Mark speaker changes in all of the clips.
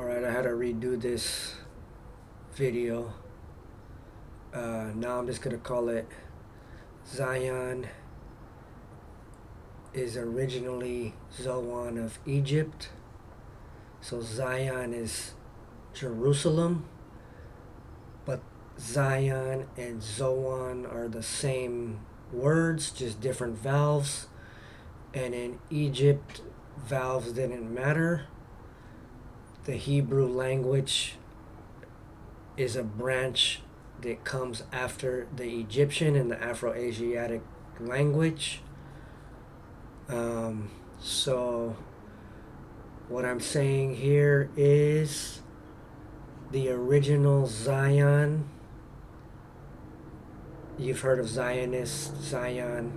Speaker 1: Alright, I had to redo this video. Now I'm just gonna call it Zion is originally Zoan of Egypt. So Zion is Jerusalem, but Zion and Zoan are the same words, just different vowels. And in Egypt, vowels didn't matter. The Hebrew language is a branch that comes after the Egyptian and the Afro-Asiatic language. So what I'm saying here is the original Zion. You've heard of Zionists. Zion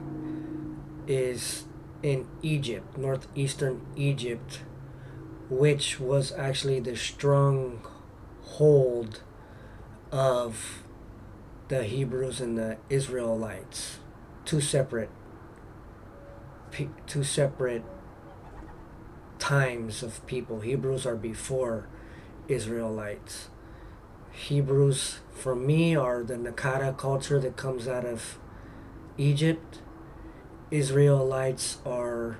Speaker 1: is in Egypt, northeastern Egypt, which was actually the stronghold of the Hebrews and the Israelites. Two separate times of people. Hebrews are before Israelites. Hebrews, for me, are the Nakada culture that comes out of Egypt. Israelites are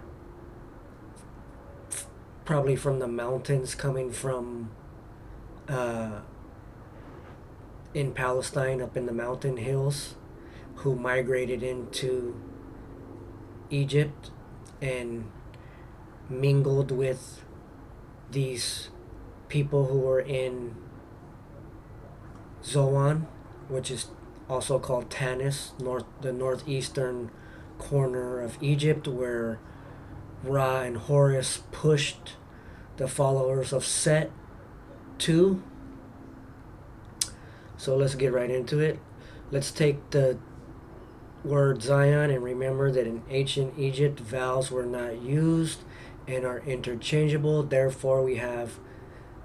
Speaker 1: probably from the mountains, coming from in Palestine, up in the mountain hills, who migrated into Egypt and mingled with these people who were in Zoan, which is also called Tanis, the northeastern corner of Egypt, where Ra and Horus pushed the followers of Set to. So let's get right into it. Let's take the word Zion and remember that in ancient Egypt, vowels were not used and are interchangeable. Therefore, we have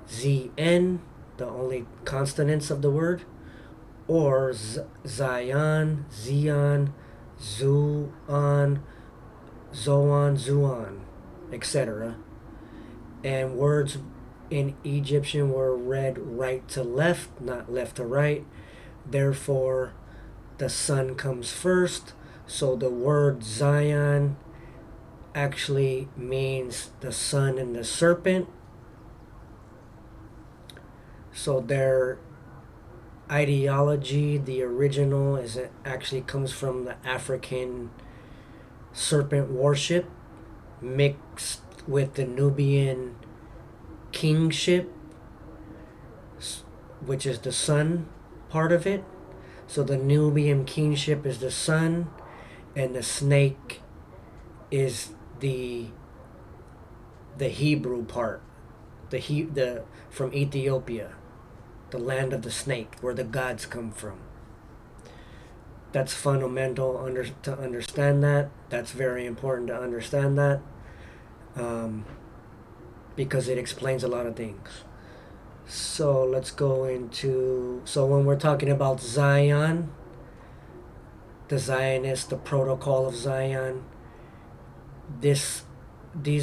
Speaker 1: ZN, the only consonants of the word, or Zion, Zion, Zuan, Zoan, Zuan, etc. And words in Egyptian were read right to left, not left to right. Therefore, the sun comes first. So the word Zion actually means the sun and the serpent. So their ideology, the original, is it actually comes from the African serpent worship mixed with the Nubian kingship, which is the sun part of it. So the Nubian kingship is the sun, and the snake is the Hebrew part, the from Ethiopia, the land of the snake, where the gods come from. That's fundamental to understand that. That's very important to understand that, because it explains a lot of things. So let's go into, so when we're talking about Zion, the Zionists, the protocol of Zion, these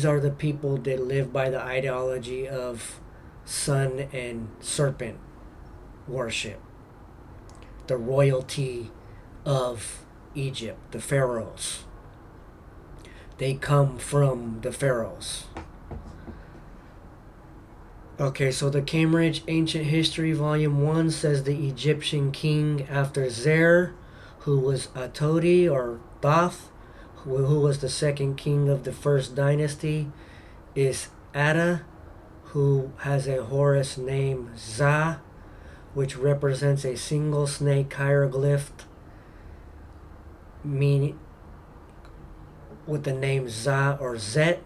Speaker 1: are the people that live by the ideology of sun and serpent worship. The royalty of Egypt, the Pharaohs. They come from the Pharaohs. Okay, so the Cambridge Ancient History Volume 1 says the Egyptian king after Zer, who was Atoti or Thoth, who was the second king of the first dynasty, is Ada, who has a Horus name Za, which represents a single snake hieroglyph, meaning with the name Za or Zet.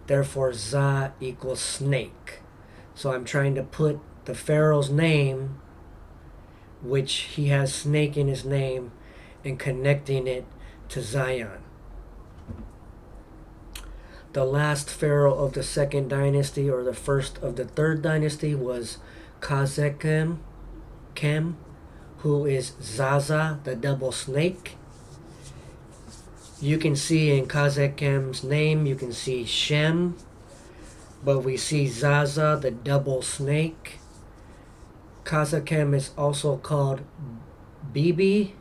Speaker 1: Therefore, Za equals snake. So I'm trying to put the Pharaoh's name, which he has snake in his name, and connecting it to Zion. The last pharaoh of the second dynasty, or the first of the third dynasty, was Khazekhem, who is Zaza, the double snake. You can see in Khazekhem's name, you can see Shem, But we see Zaza, the double snake. Kazakem is also called Bibi,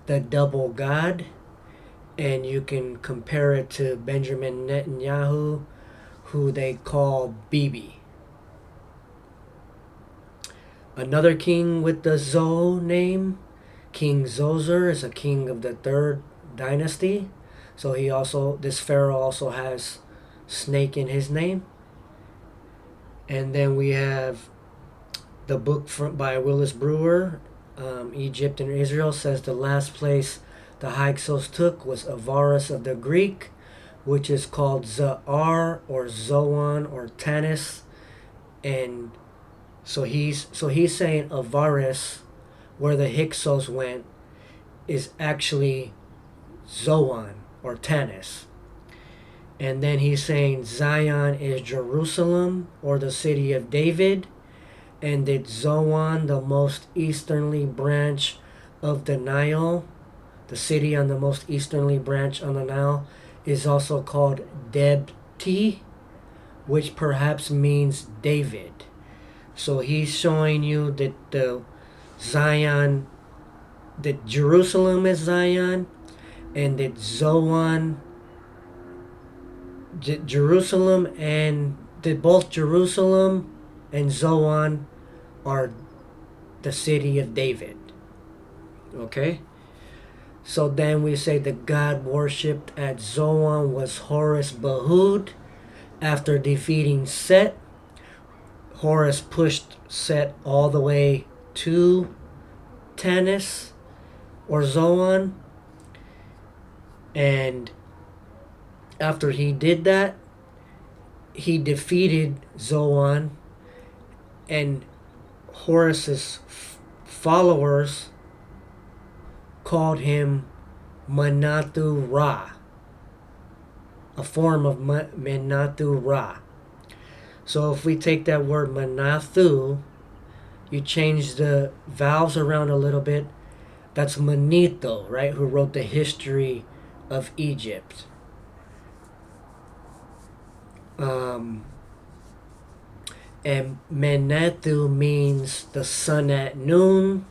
Speaker 1: the double god. And you can compare it to Benjamin Netanyahu, who they call Bibi. Another king with the Zo name, King Zoser, is a king of the third dynasty. So this pharaoh also has snake in his name. And then we have the book by Willis Brewer, Egypt and Israel, says the last place the Hyksos took was Avaris of the Greek, which is called Za'ar or Zoan or Tanis. And so he's saying Avaris, where the Hyksos went, is actually Zoan or Tanis. And then he's saying Zion is Jerusalem or the city of David, and that Zoan, the most easterly branch of the Nile, the city on the most easterly branch on the Nile, is also called Debti, which perhaps means David. So he's showing you that the Zion, that Jerusalem is Zion, and that Zoan, Jerusalem, and that both Jerusalem and Zoan are the city of David. Okay? So then we say the god worshipped at Zoan was Horus Behud. After defeating Set, Horus pushed Set all the way to Tanis or Zoan. And after he did that, he defeated Zoan, and Horus's followers called him Manatu Ra, a form of Manatu Ra. So if we take that word Manathu, you change the vowels around a little bit, that's Manetho, right, who wrote the history of Egypt. And Manethu means the sun at noon,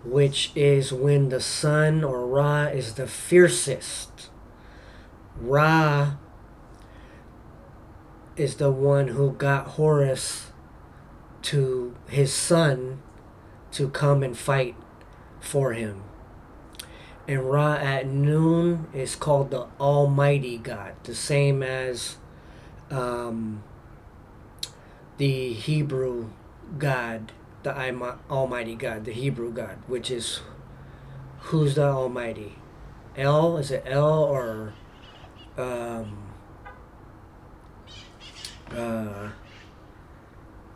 Speaker 1: which is when the sun or Ra is the fiercest. Ra is the one who got Horus to his son to come and fight for him. And Ra at noon is called the Almighty God, the same as the Hebrew God, the Almighty God, the Hebrew God, which is, who's the Almighty? El? Is it El or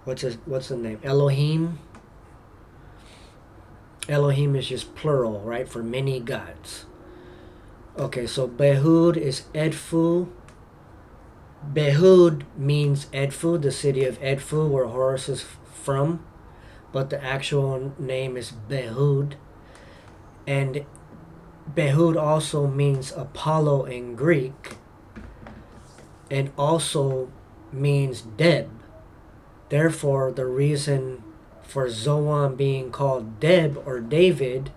Speaker 1: what's the name? Elohim? Elohim is just plural, right, for many gods. Okay, so Behud is Edfu. Behud means Edfu, the city of Edfu, where Horus is from, but the actual name is Behud. And Behud also means Apollo in Greek, and also means Deb. Therefore, the reason for Zoan being called Deb or David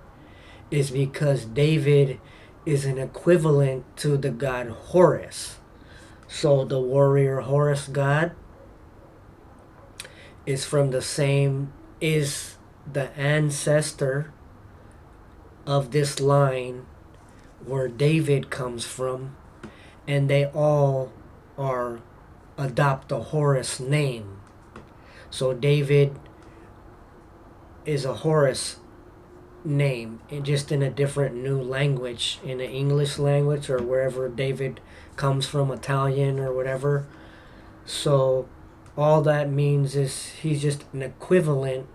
Speaker 1: is because David is an equivalent to the god Horus. So the warrior Horus god is the ancestor of this line where David comes from, and they all adopt the Horus name. So David is a Horus name, just in a different new language, in the English language or wherever David comes from, Italian or whatever. So all that means is he's just an equivalent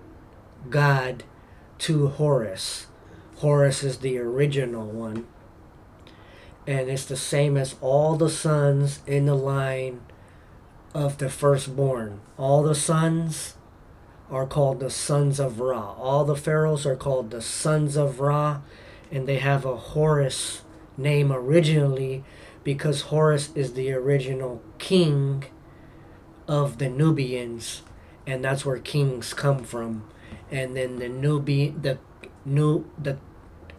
Speaker 1: god to Horus. Horus is the original one, and it's the same as all the sons in the line of the firstborn. All the sons are called the sons of Ra. All the pharaohs are called the sons of Ra, and they have a Horus name originally because Horus is the original king of the Nubians, and that's where kings come from. And then the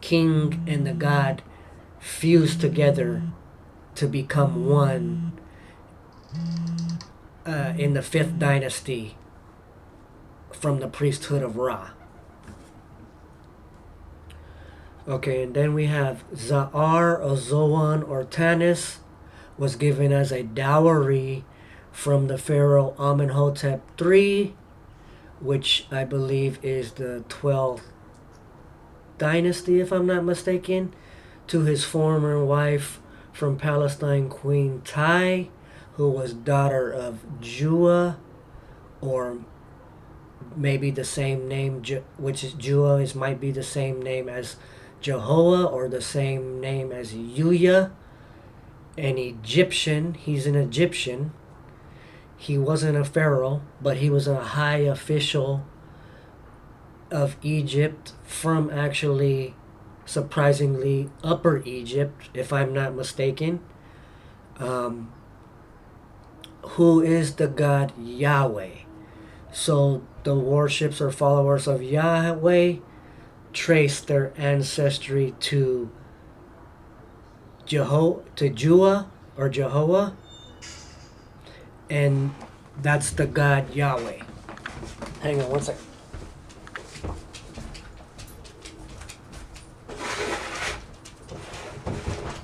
Speaker 1: king and the god fuse together to become one in the fifth dynasty from the priesthood of Ra. Okay, and then we have Za'ar or Zoan or Tanis was given as a dowry from the Pharaoh Amenhotep III, which I believe is the 12th dynasty, if I'm not mistaken, to his former wife from Palestine, Queen Tai, who was daughter of Jua, or maybe the same name, which is Jua might be the same name as Jehovah, or the same name as Yuya, an Egyptian. He's an Egyptian. He wasn't a pharaoh, but he was a high official of Egypt from, actually, surprisingly, Upper Egypt, if I'm not mistaken, who is the god Yahweh. So the worships or followers of Yahweh trace their ancestry to Jua or Jehovah, and that's the god Yahweh. Hang on one second.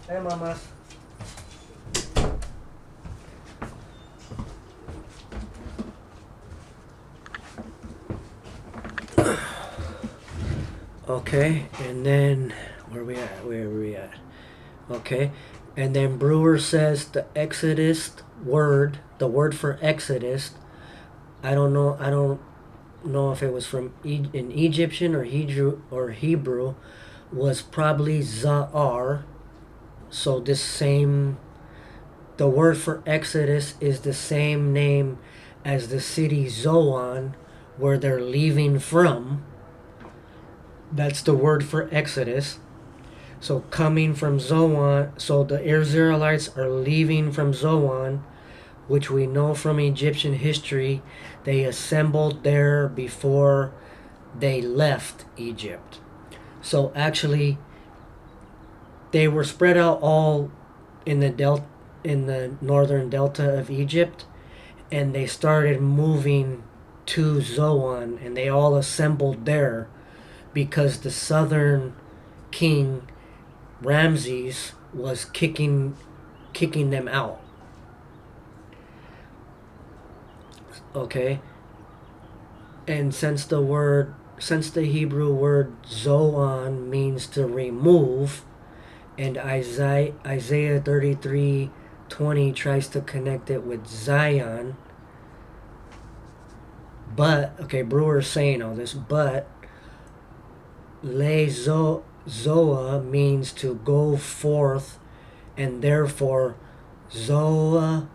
Speaker 1: Hey, mamas. Okay, and then where are we at? Okay, and then Brewer says the word for Exodus. I don't know if it was from in Egyptian or Hebrew, was probably Za'ar. So the word for Exodus is the same name as the city Zoan, where they're leaving from. That's the word for Exodus. So coming from Zoan, so the Israelites are leaving from Zoan, which we know from Egyptian history, they assembled there before they left Egypt. So actually, they were spread out all in the northern delta of Egypt, and they started moving to Zoan, and they all assembled there because the southern king Ramses was kicking them out. Okay, and since the Hebrew word Zoan means to remove, and Isaiah 33:20 tries to connect it with Zion, but Brewer's saying all this, but Zoa means to go forth, and therefore Zoa,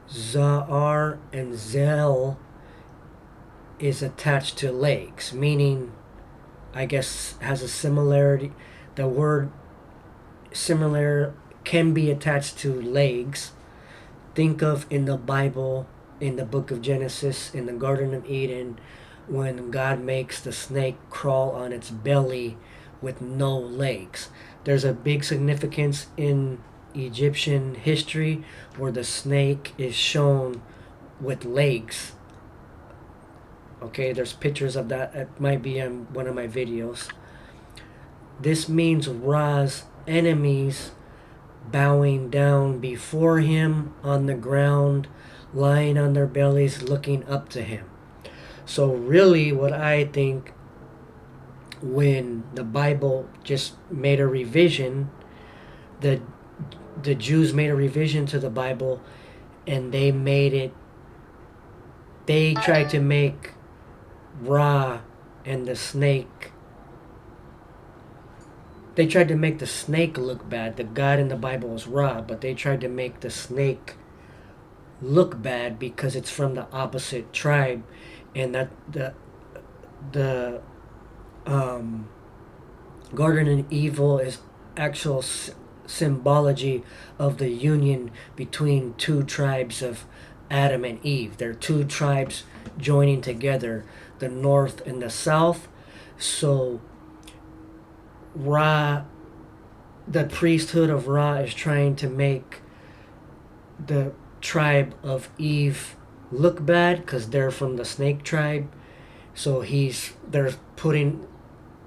Speaker 1: Za'ar, and Zel is attached to lakes, meaning, I guess, has a similarity. The word similar can be attached to lakes. Think of in the Bible, in the book of Genesis, in the Garden of Eden, when God makes the snake crawl on its belly with no legs. There's a big significance in Egyptian history where the snake is shown with legs. Okay, there's pictures of that. It might be in one of my videos. This means Ra's enemies bowing down before him on the ground, lying on their bellies, looking up to him. So really, what I think, when the Bible just made a revision, the Jews made a revision to the Bible, and they tried to make Ra and the snake, they tried to make the snake look bad. The God in the Bible is Ra, but they tried to make the snake look bad because it's from the opposite tribe, and that the Garden of Evil is actual symbology of the union between two tribes of Adam and Eve. They're two tribes joining together, the north and the south. So Ra, the priesthood of Ra, is trying to make the tribe of Eve look bad because they're from the snake tribe. So they're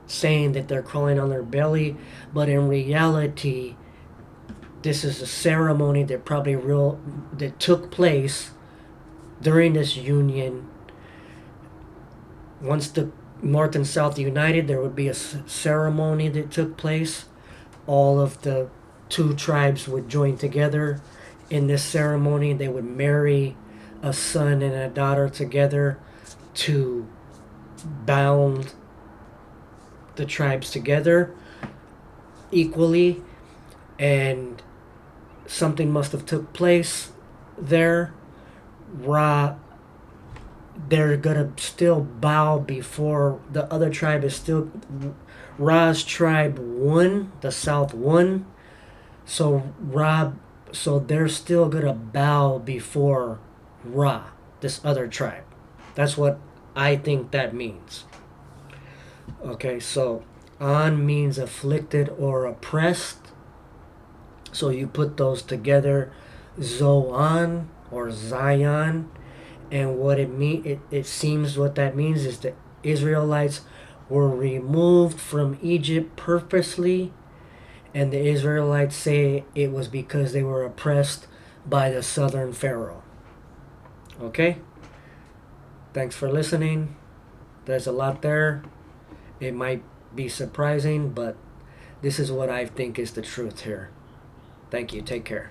Speaker 1: saying that they're crawling on their belly, but in reality, this is a ceremony that took place during this union. Once the North and South united, there would be a ceremony that took place. All of the two tribes would join together in this ceremony. They would marry a son and a daughter together to bound the tribes together equally, and something must have took place there. They're gonna still bow before the other tribe is still. Ra's tribe won, the South won, so they're still gonna bow before Ra, this other tribe. That's what I think that means. Okay, so An means afflicted or oppressed. So you put those together, Zoan or Zion, and what it seems what that means is the Israelites were removed from Egypt purposely, and the Israelites say it was because they were oppressed by the Southern Pharaoh. Okay? Thanks for listening. There's a lot there. It might be surprising, but this is what I think is the truth here. Thank you. Take care.